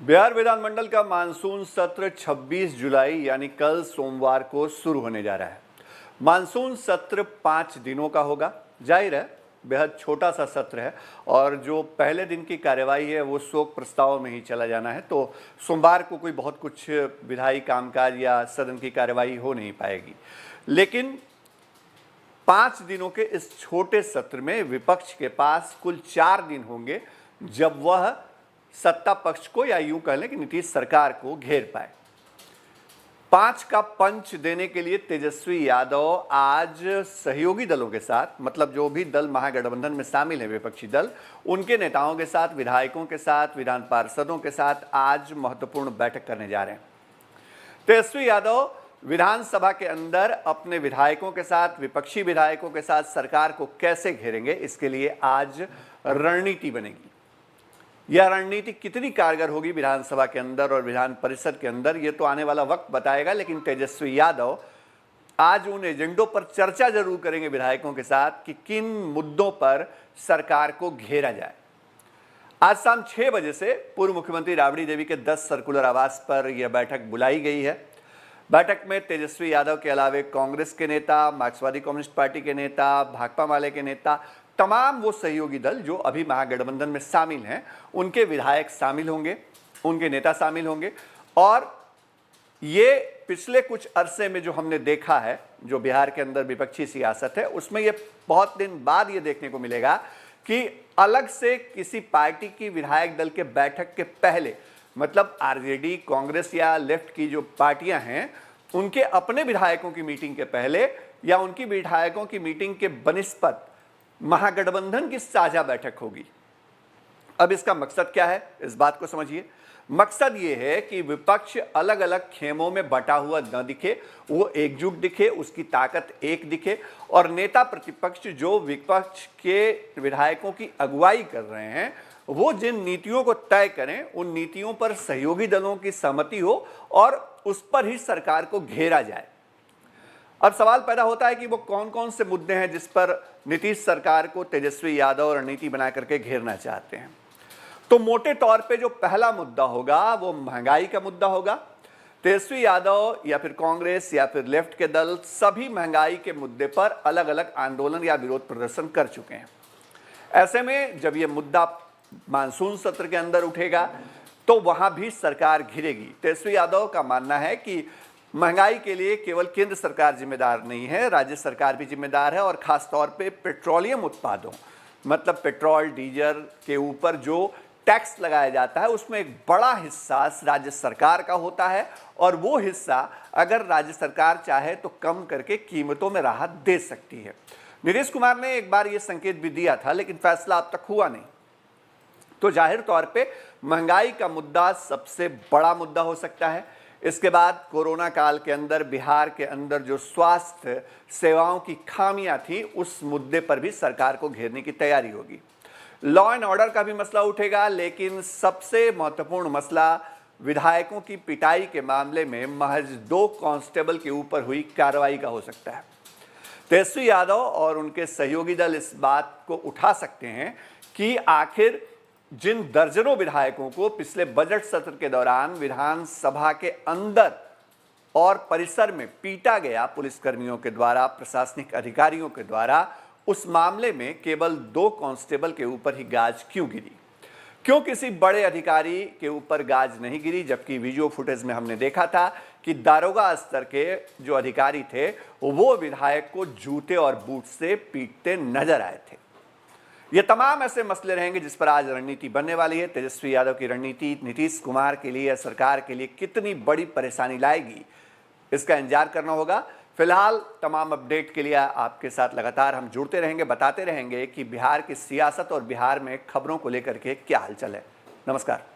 बिहार विधानमंडल का मानसून सत्र 26 जुलाई यानी कल सोमवार को शुरू होने जा रहा है। मानसून सत्र 5 दिनों का होगा। जाहिर है बेहद छोटा सा सत्र है और जो पहले दिन की कार्यवाही है वो शोक प्रस्ताव में ही चला जाना है, तो सोमवार को कोई बहुत कुछ विधायी कामकाज या सदन की कार्यवाही हो नहीं पाएगी। लेकिन 5 दिनों के इस छोटे सत्र में विपक्ष के पास कुल 4 दिन होंगे जब वह सत्ता पक्ष को या यूं कह लें कि नीतीश सरकार को घेर पाए। 5 का पंच देने के लिए तेजस्वी यादव आज सहयोगी दलों के साथ, मतलब जो भी दल महागठबंधन में शामिल है विपक्षी दल, उनके नेताओं के साथ, विधायकों के साथ, विधान पार्षदों के साथ आज महत्वपूर्ण बैठक करने जा रहे हैं। तेजस्वी यादव विधानसभा के अंदर अपने विधायकों के साथ, विपक्षी विधायकों के साथ सरकार को कैसे घेरेंगे, इसके लिए आज रणनीति बनेगी। यह रणनीति कितनी कारगर होगी विधानसभा के अंदर और विधान परिषद के अंदर, ये तो आने वाला वक्त बताएगा। लेकिन तेजस्वी यादव आज उन एजेंडों पर चर्चा जरूर करेंगे विधायकों के साथ कि किन मुद्दों पर सरकार को घेरा जाए। आज शाम 6 बजे से पूर्व मुख्यमंत्री राबड़ी देवी के 10 सर्कुलर आवास पर यह बैठक बुलाई गई है। बैठक में तेजस्वी यादव के अलावे कांग्रेस के नेता, मार्क्सवादी कम्युनिस्ट पार्टी के नेता, भाकपा माले के नेता, तमाम वो सहयोगी दल जो अभी महागठबंधन में शामिल हैं, उनके विधायक शामिल होंगे, उनके नेता शामिल होंगे। और ये पिछले कुछ अरसे में जो हमने देखा है, जो बिहार के अंदर विपक्षी सियासत है, उसमें ये बहुत दिन बाद ये देखने को मिलेगा कि अलग से किसी पार्टी की विधायक दल के बैठक के पहले, मतलब आरजेडी, कांग्रेस या लेफ्ट की जो पार्टियां हैं, उनके अपने विधायकों की मीटिंग के पहले या उनकी विधायकों की मीटिंग के बनिस्पत महागठबंधन की साझा बैठक होगी। अब इसका मकसद क्या है, इस बात को समझिए। मकसद ये है कि विपक्ष अलग अलग खेमों में बटा हुआ न दिखे, वो एकजुट दिखे, उसकी ताकत एक दिखे, और नेता प्रतिपक्ष जो विपक्ष के विधायकों की अगुवाई कर रहे हैं, वो जिन नीतियों को तय करें, उन नीतियों पर सहयोगी दलों की सहमति हो और उस पर ही सरकार को घेरा जाए। अब सवाल पैदा होता है कि वो कौन कौन से मुद्दे हैं जिस पर नीतीश सरकार को तेजस्वी यादव रणनीति बना करके घेरना चाहते हैं। तो मोटे तौर पे जो पहला मुद्दा होगा वो महंगाई का मुद्दा होगा। तेजस्वी यादव या फिर कांग्रेस या फिर लेफ्ट के दल सभी महंगाई के मुद्दे पर अलग अलग आंदोलन या विरोध प्रदर्शन कर चुके हैं। ऐसे में जब ये मुद्दा मानसून सत्र के अंदर उठेगा तो वहां भी सरकार घिरेगी। तेजस्वी यादव का मानना है कि महंगाई के लिए केवल केंद्र सरकार जिम्मेदार नहीं है, राज्य सरकार भी जिम्मेदार है। और खास तौर पे पेट्रोलियम उत्पादों, मतलब पेट्रोल डीजल के ऊपर जो टैक्स लगाया जाता है, उसमें एक बड़ा हिस्सा राज्य सरकार का होता है और वो हिस्सा अगर राज्य सरकार चाहे तो कम करके कीमतों में राहत दे सकती है। नीतीश कुमार ने एक बार ये संकेत भी दिया था, लेकिन फैसला अब तक हुआ नहीं। तो जाहिर तौर पे महंगाई का मुद्दा सबसे बड़ा मुद्दा हो सकता है। इसके बाद कोरोना काल के अंदर बिहार के अंदर जो स्वास्थ्य सेवाओं की खामियां थी, उस मुद्दे पर भी सरकार को घेरने की तैयारी होगी। लॉ एंड ऑर्डर का भी मसला उठेगा, लेकिन सबसे महत्वपूर्ण मसला विधायकों की पिटाई के मामले में महज 2 कांस्टेबल के ऊपर हुई कार्रवाई का हो सकता है। तेजस्वी यादव और उनके सहयोगी दल इस बात को उठा सकते हैं कि आखिर जिन दर्जनों विधायकों को पिछले बजट सत्र के दौरान विधानसभा के अंदर और परिसर में पीटा गया पुलिसकर्मियों के द्वारा, प्रशासनिक अधिकारियों के द्वारा, उस मामले में केवल 2 कांस्टेबल के ऊपर ही गाज क्यों गिरी? क्यों किसी बड़े अधिकारी के ऊपर गाज नहीं गिरी? जबकि वीडियो फुटेज में हमने देखा था कि दारोगा स्तर के जो अधिकारी थे वो विधायक को जूते और बूट से पीटते नजर आए थे। ये तमाम ऐसे मसले रहेंगे जिस पर आज रणनीति बनने वाली है। तेजस्वी यादव की रणनीति नीतीश कुमार के लिए या सरकार के लिए कितनी बड़ी परेशानी लाएगी, इसका इंतजार करना होगा। फिलहाल तमाम अपडेट के लिए आपके साथ लगातार हम जुड़ते रहेंगे, बताते रहेंगे कि बिहार की सियासत और बिहार में खबरों को लेकर के क्या हलचल है। नमस्कार।